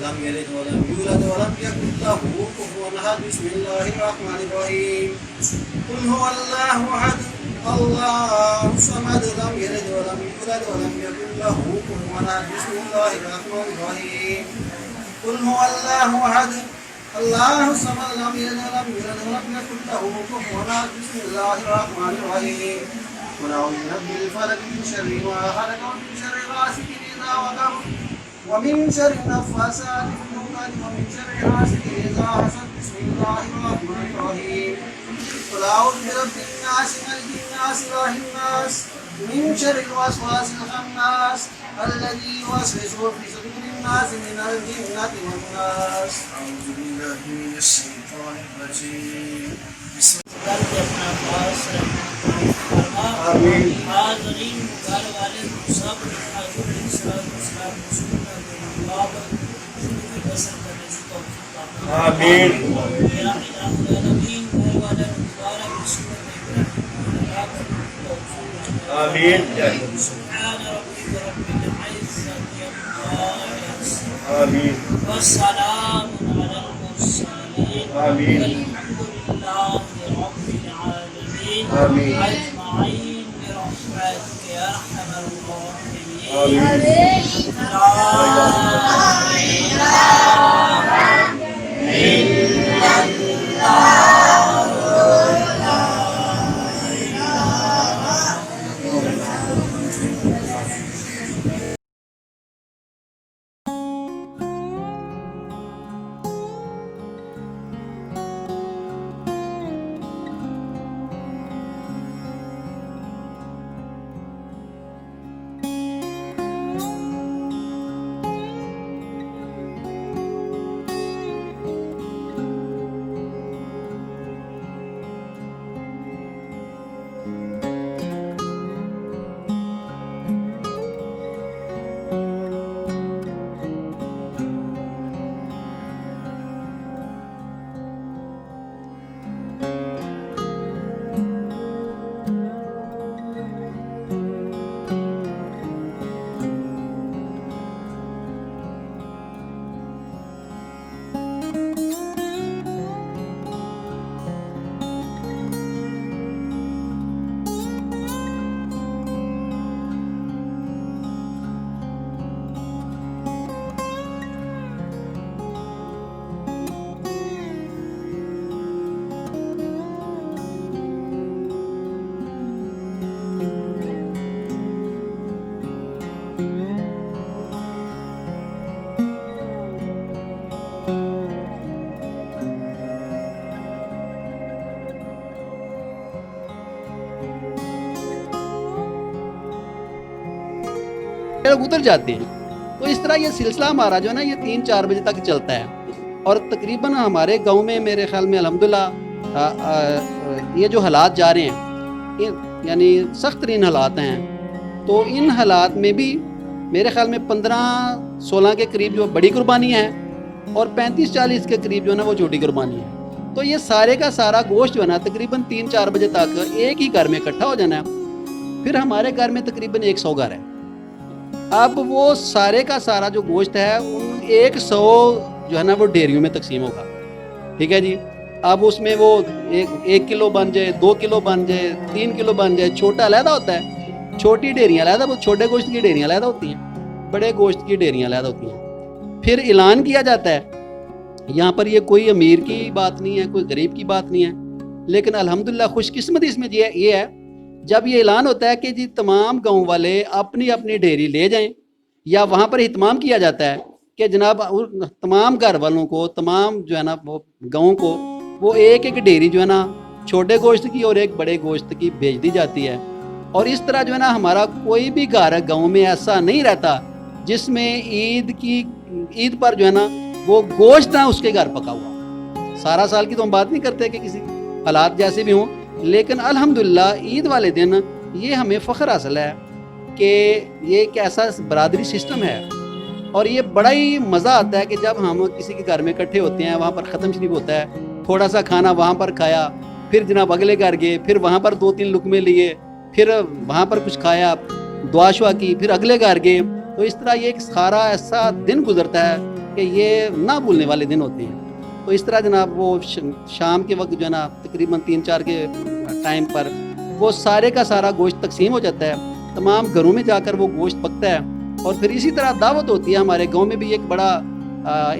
لم يلد ولم يولد ولم يكن له كفوا أحد. بسم الله الرحمن الرحيم. قل هو الله أحد الله الصمد لم يلد ولم يولد ولم يكن له كفوا أحد. بسم الله الرحمن الرحيم. قل هو الله أحد اللہ صمد لم یلد ولم یولد ولم یکن له کفوا احد بسم اللہ الرحمن الرحیم قل اعوذ برب الفلق من شر ما خلق ومن شر غاسق اذا وقب ومن شر النفاثات في العقد ومن شر حاسد اذا حسد بسم اللہ الرحمن الرحیم قل اعوذ برب الناس ملک الناس اله الناس من شر الوسواس الخناس الذي يوسوس في صدور الناس من الجنة والناس. أعوذ بالله من الشيطان الرجيم. بسم الله الرحمن الرحيم. آمين. حاضرين قال والد صبر حاضر الصلاة والسلام على رسول الله. آمين. يا العالمين والد مبارك بسنة آمين. سبحان ربك رب العزة عما يصفون. آمين. والسلام على المرسلين. آمين. والحمد لله رب العالمين. آمين. أجمعين برحمتك يا أرحم الراحمين. آمين. لا إله إلا الله. لوگ اتر جاتے ہیں. تو اس طرح یہ سلسلہ ہمارا جو ہے نا یہ 3-4 بجے تک چلتا ہے اور تقریباً ہمارے گاؤں میں میرے خیال میں الحمدللہ یہ جو حالات جا رہے ہیں یعنی سخت ترین حالات ہیں. تو ان حالات میں بھی میرے خیال میں 15-16 کے قریب جو بڑی قربانی ہے اور 35-40 کے قریب جو ہے نا وہ چھوٹی قربانی ہے. تو یہ سارے کا سارا گوشت جو ہے نا تقریباً 3-4 بجے تک ایک ہی گھر میں اکٹھا ہو جانا ہے. پھر ہمارے گھر میں تقریباً 100 گھر ہے. اب وہ سارے کا سارا جو گوشت ہے ان 100 جو ہے نا وہ ڈیریوں میں تقسیم ہوگا. ٹھیک ہے جی. اب اس میں وہ 1 کلو بن جائے, 2 کلو بن جائے, 3 کلو بن جائے, چھوٹا علیحدہ ہوتا ہے, چھوٹی ڈیریاں علیحدہ, وہ چھوٹے گوشت کی ڈیریاں علیحدہ ہوتی ہیں, بڑے گوشت کی ڈیریاں علیحدہ ہوتی ہیں. پھر اعلان کیا جاتا ہے. یہاں پر یہ کوئی امیر کی بات نہیں ہے, کوئی غریب کی بات نہیں ہے, لیکن الحمدللہ خوش قسمتی اس میں یہ ہے جب یہ اعلان ہوتا ہے کہ جی تمام گاؤں والے اپنی اپنی ڈیری لے جائیں, یا وہاں پر اہتمام کیا جاتا ہے کہ جناب تمام گھر والوں کو, تمام جو ہے نا وہ گاؤں کو وہ ایک ڈیری جو ہے نا چھوٹے گوشت کی اور ایک بڑے گوشت کی بھیج دی جاتی ہے. اور اس طرح جو ہے نا ہمارا کوئی بھی گھر گاؤں میں ایسا نہیں رہتا جس میں عید پر جو ہے نا وہ گوشت نہ اس کے گھر پکا ہوا. سارا سال کی تو ہم بات نہیں کرتے کہ کسی حالات جیسے بھی ہوں, لیکن الحمدللہ عید والے دن یہ ہمیں فخر حاصل ہے کہ یہ ایک ایسا برادری سسٹم ہے. اور یہ بڑا ہی مزہ آتا ہے کہ جب ہم کسی کے گھر میں اکٹھے ہوتے ہیں, وہاں پر ختم شریف ہوتا ہے, تھوڑا سا کھانا وہاں پر کھایا, پھر جناب اگلے گھر گئے, پھر وہاں پر 2-3 لقمے لیے, پھر وہاں پر کچھ کھایا, دعا شعا کی, پھر اگلے گھر گئے. تو اس طرح یہ ایک سارا ایسا دن گزرتا ہے کہ یہ نہ بھولنے والے دن ہوتے ہیں. تو اس طرح جناب وہ شام کے وقت جو ہے نا تقریباً 3-4 کے ٹائم پر وہ سارے کا سارا گوشت تقسیم ہو جاتا ہے, تمام گھروں میں جا کر وہ گوشت پکتا ہے. اور پھر اسی طرح دعوت ہوتی ہے. ہمارے گاؤں میں بھی ایک بڑا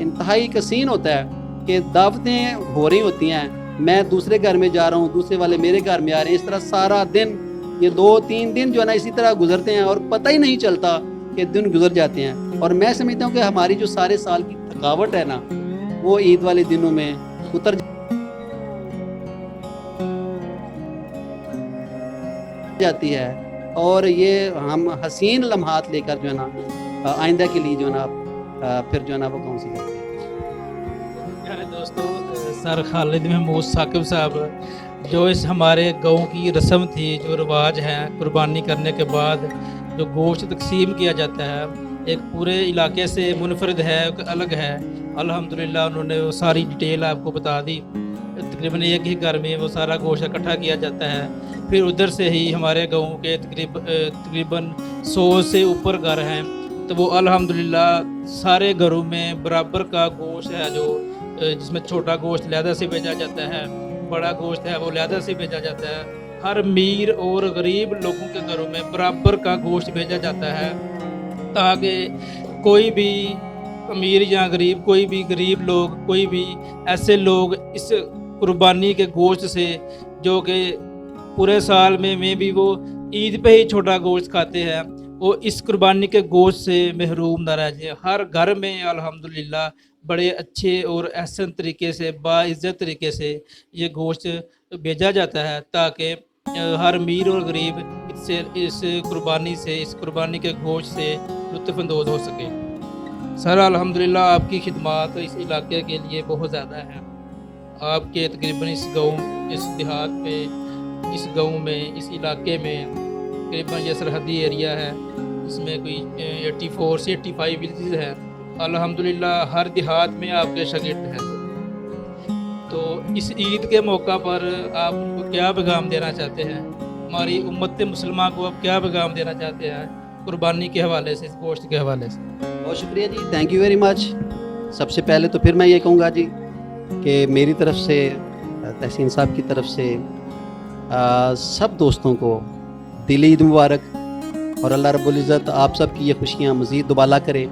انتہائی کسین ہوتا ہے کہ دعوتیں ہو رہی ہوتی ہیں, میں دوسرے گھر میں جا رہا ہوں, دوسرے والے میرے گھر میں آ رہے ہیں, اس طرح سارا دن یہ 2-3 دن جو ہے نا اسی طرح گزرتے ہیں اور پتہ ہی نہیں چلتا کہ دن گزر جاتے ہیں. اور میں سمجھتا ہوں کہ ہماری جو سارے سال کی تھکاوٹ ہے نا وہ عید والے دنوں میں اتر جاتی ہے, اور یہ ہم حسین لمحات لے کر جو ہے نا آئندہ کے لیے جو ہے نا پھر جو ہے نا وہ کون سی کرتے ہیں. پیارے دوستو, سر خالد محمود ثاقب صاحب جو اس ہمارے گاؤں کی رسم تھی, جو رواج ہے قربانی کرنے کے بعد جو گوشت تقسیم کیا جاتا ہے, ایک پورے علاقے سے منفرد ہے, ایک الگ ہے. الحمدللہ انہوں نے وہ ساری ڈیٹیل آپ کو بتا دی. تقریباً ایک ہی گھر میں وہ سارا گوشت اکٹھا کیا جاتا ہے, پھر ادھر سے ہی ہمارے گاؤں کے تقریباً 100 سے اوپر گھر ہیں, تو وہ الحمدللہ سارے گھروں میں برابر کا گوشت ہے, جو جس میں چھوٹا گوشت علیحدہ سے بھیجا جاتا ہے, بڑا گوشت ہے وہ علیحدہ سے بھیجا جاتا ہے. ہر امیر اور غریب لوگوں کے گھروں میں برابر کا گوشت بھیجا جاتا ہے, تاکہ کوئی بھی امیر یا غریب, کوئی بھی غریب لوگ, کوئی بھی ایسے لوگ اس قربانی کے گوشت سے جو کہ پورے سال میں بھی وہ عید پہ ہی چھوٹا گوشت کھاتے ہیں, وہ اس قربانی کے گوشت سے محروم نہ رہ جائیں. ہر گھر میں الحمدللہ بڑے اچھے اور احسن طریقے سے, باعزت طریقے سے یہ گوشت بھیجا جاتا ہے, تاکہ ہر امیر اور غریب اس قربانی سے, اس قربانی کے گوشت سے لطف اندوز ہو سکے. سر الحمدللہ آپ کی خدمات اس علاقے کے لیے بہت زیادہ ہیں. آپ کے تقریباً اس گاؤں, اس دیہات میں, اس گاؤں میں, اس علاقے میں تقریباً یہ سرحدی ایریا ہے, اس میں کوئی 84 سے 85 ولیجز ہیں. الحمدللہ ہر دیہات میں آپ کے شاگرد ہیں. تو اس عید کے موقع پر آپ کو کیا پیغام دینا چاہتے ہیں, ہماری امت مسلمہ کو آپ کیا پیغام دینا چاہتے ہیں قربانی کے حوالے سے, اس گوشت کے حوالے سے؟ بہت شکریہ جی, تھینک یو ویری مچ. سب سے پہلے تو پھر میں یہ کہوں گا جی کہ میری طرف سے, تحسین صاحب کی طرف سے سب دوستوں کو دلی عید مبارک, اور اللہ رب العزت آپ سب کی یہ خوشیاں مزید دوبالا کرے.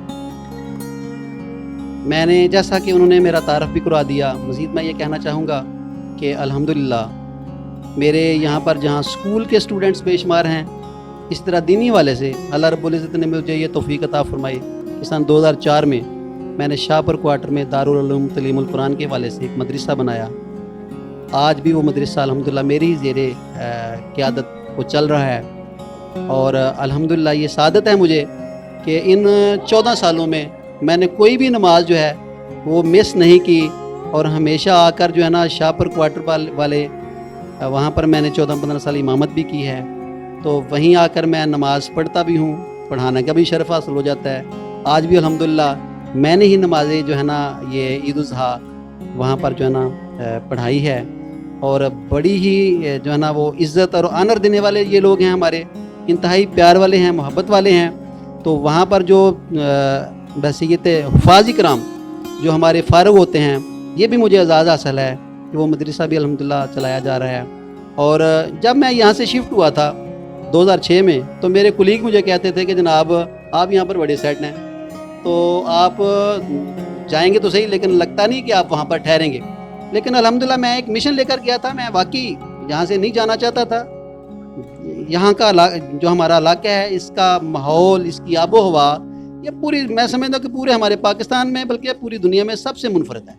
میں نے جیسا کہ انہوں نے میرا تعارف بھی کروا دیا, مزید میں یہ کہنا چاہوں گا کہ الحمدللہ میرے یہاں پر جہاں اسکول کے اسٹوڈنٹس بے شمار ہیں, اس طرح دینی والے سے اللہ رب العزت نے مجھے یہ توفیق عطا فرمائی کہ سن 2004 میں میں نے شاہپور کوارٹر میں دارالعلوم تعلیم القرآن کے حوالے سے ایک مدرسہ بنایا. آج بھی وہ مدرسہ الحمدللہ میری ہی زیر قیادت وہ چل رہا ہے, اور الحمدللہ یہ سعادت ہے مجھے کہ ان 14 سالوں میں نے کوئی بھی نماز جو ہے وہ مس نہیں کی, اور ہمیشہ آ کر جو ہے نا شاہپور کوارٹر والے وہاں پر میں نے 14-15 سال امامت بھی کی ہے, تو وہیں آ کر میں نماز پڑھتا بھی ہوں, پڑھانے کا بھی شرف حاصل ہو جاتا ہے. آج بھی الحمدللہ میں نے ہی نمازیں جو ہے نا یہ عید الاضحیٰ وہاں پر جو ہے نا پڑھائی ہے, اور بڑی ہی جو ہے نا وہ عزت اور آنر دینے والے یہ لوگ ہیں, ہمارے انتہائی پیار والے ہیں, محبت والے ہیں. تو وہاں پر جو بحیثیت حفاظ کرام جو ہمارے فارغ ہوتے ہیں, یہ بھی مجھے اعزاز حاصل ہے کہ وہ مدرسہ بھی الحمدللہ چلایا جا رہا ہے. اور جب میں یہاں سے شفٹ ہوا تھا 2006 میں, تو میرے کولیگ مجھے کہتے تھے کہ جناب آپ یہاں پر بڑے سیٹ ہیں, تو آپ جائیں گے تو صحیح, لیکن لگتا نہیں کہ آپ وہاں پر ٹھہریں گے. لیکن الحمدللہ میں ایک مشن لے کر گیا تھا, میں واقعی یہاں سے نہیں جانا چاہتا تھا. یہاں کا جو ہمارا علاقہ ہے, اس کا ماحول, اس کی آب و ہوا, یہ پوری میں سمجھتا ہوں کہ پورے ہمارے پاکستان میں بلکہ پوری دنیا میں سب سے منفرد ہے.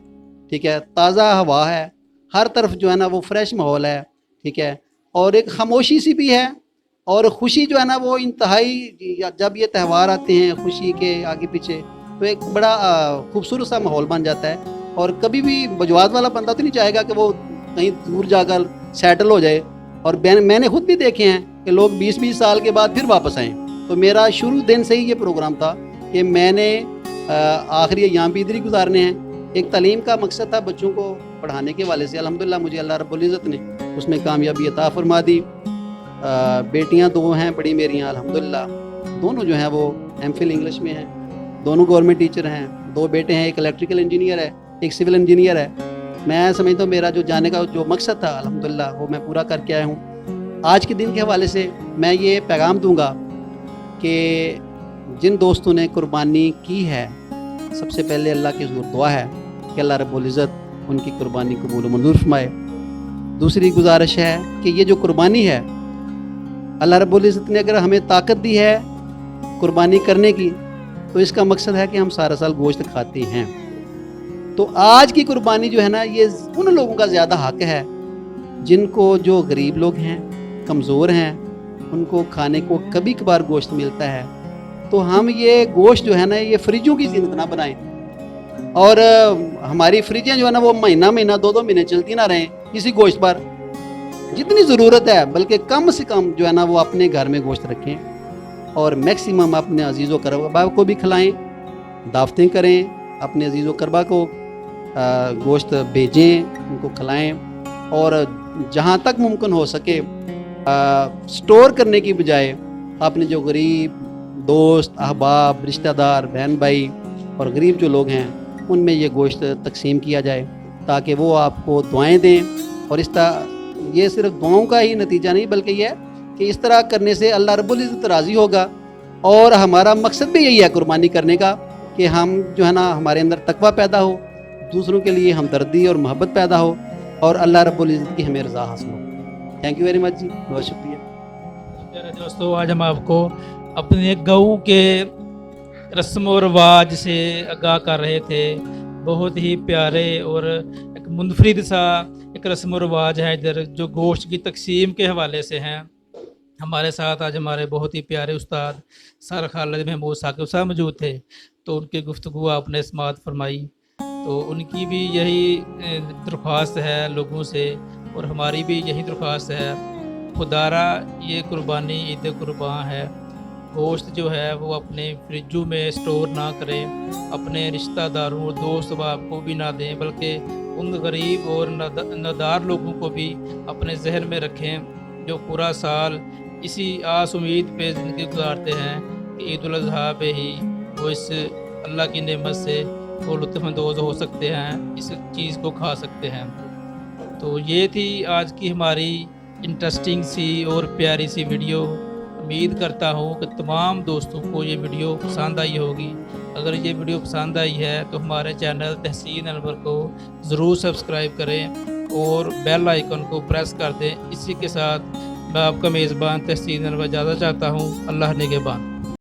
ٹھیک ہے, تازہ ہوا ہے, ہر طرف جو ہے نا وہ فریش ماحول ہے. ٹھیک ہے, اور ایک خاموشی سی بھی ہے, اور خوشی جو ہے نا وہ انتہائی, جب یہ تہوار آتے ہیں خوشی کے آگے پیچھے, تو ایک بڑا خوبصورت سا ماحول بن جاتا ہے. اور کبھی بھی بجوات والا بندہ تو نہیں چاہے گا کہ وہ کہیں دور جا کر سیٹل ہو جائے. اور میں نے خود بھی دیکھے ہیں کہ لوگ 20-20 سال کے بعد پھر واپس آئیں. تو میرا شروع دن سے ہی یہ پروگرام تھا کہ میں نے آخری ایام بھی ادھر ہی گزارنے ہیں. ایک تعلیم کا مقصد تھا بچوں کو پڑھانے کے والے سے. الحمدللہ مجھے اللہ رب العزت نے اس میں کامیابی عطا فرما دی. بیٹیاں 2 ہیں بڑی میریاں, الحمدللہ دونوں جو ہیں وہ MPhil انگلش میں ہیں, دونوں گورنمنٹ ٹیچر ہیں. 2 بیٹے ہیں, ایک الیکٹریکل انجینئر ہے, ایک سول انجینئر ہے. میں سمجھتا ہوں میرا جو جانے کا جو مقصد تھا الحمدللہ وہ میں پورا کر کے آیا ہوں. آج کے دن کے حوالے سے میں یہ پیغام دوں گا کہ جن دوستوں نے قربانی کی ہے, سب سے پہلے اللہ کی حضور دعا ہے کہ اللہ رب العزت ان کی قربانی قبول و منظور فرمائے۔ دوسری گزارش ہے کہ یہ جو قربانی ہے، اللہ رب العزت نے اگر ہمیں طاقت دی ہے قربانی کرنے کی، تو اس کا مقصد ہے کہ ہم سارا سال گوشت کھاتے ہیں۔ تو آج کی قربانی جو ہے نا، یہ ان لوگوں کا زیادہ حق ہے جن کو، جو غریب لوگ ہیں، کمزور ہیں، ان کو کھانے کو کبھی کبھار گوشت ملتا ہے۔ تو ہم یہ گوشت جو ہے نا، یہ فریجوں کی زینت نہ بنائیں، اور ہماری فریجیں جو ہے نا وہ مہینہ مہینہ 2 مہینے چلتی نہ رہیں کسی گوشت پر۔ جتنی ضرورت ہے بلکہ کم سے کم جو ہے نا وہ اپنے گھر میں گوشت رکھیں، اور میکسیمم اپنے عزیز و قربا کو بھی کھلائیں، دعوتیں کریں، اپنے عزیز و قربا کو گوشت بھیجیں، ان کو کھلائیں، اور جہاں تک ممکن ہو سکے سٹور کرنے کی بجائے اپنے جو غریب دوست احباب رشتہ دار بہن بھائی اور غریب جو لوگ ہیں ان میں یہ گوشت تقسیم کیا جائے، تاکہ وہ آپ کو دعائیں دیں۔ اور اس طرح یہ صرف دعاؤں کا ہی نتیجہ نہیں، بلکہ یہ ہے کہ اس طرح کرنے سے اللہ رب العزت راضی ہوگا، اور ہمارا مقصد بھی یہی ہے قربانی کرنے کا، کہ ہم جو ہے نا ہمارے اندر تقویٰ پیدا ہو، دوسروں کے لیے ہمدردی اور محبت پیدا ہو، اور اللہ رب العزت کی ہمیں رضا حاصل ہو۔ تھینک یو ویری مچ جی، بہت شکریہ۔ پیارے دوستوں، آج ہم آپ کو اپنے گاؤں کے رسم و رواج سے آگاہ کر رہے تھے۔ بہت ہی پیارے اور ایک منفرد سا ایک رسم و رواج ہے ادھر، جو گوشت کی تقسیم کے حوالے سے ہیں۔ ہمارے ساتھ آج ہمارے بہت ہی پیارے استاد سر خالد محمود ثاقب صاحب موجود تھے، تو ان کی گفتگو آپ نے سماعت فرمائی۔ تو ان کی بھی یہی درخواست ہے لوگوں سے، اور ہماری بھی یہی درخواست ہے، خدارا یہ قربانی عید قربان ہے، گوشت جو ہے وہ اپنے فریجوں میں سٹور نہ کریں، اپنے رشتہ داروں اور دوست احباب کو بھی نہ دیں، بلکہ ان غریب اور نادار لوگوں کو بھی اپنے ذہن میں رکھیں، جو پورا سال اسی آس امید پہ زندگی گزارتے ہیں کہ عید الاضحیٰ پہ ہی وہ اس اللہ کی نعمت سے وہ لطف اندوز ہو سکتے ہیں، اس چیز کو کھا سکتے ہیں۔ تو یہ تھی آج کی ہماری انٹرسٹنگ سی اور پیاری سی ویڈیو۔ امید کرتا ہوں کہ تمام دوستوں کو یہ ویڈیو پسند آئی ہوگی۔ اگر یہ ویڈیو پسند آئی ہے تو ہمارے چینل تحسین انور کو ضرور سبسکرائب کریں اور بیل آئیکن کو پریس کر دیں۔ اسی کے ساتھ میں آپ کا میزبان تحسین انور اجازت چاہتا ہوں۔ اللہ نگہبان۔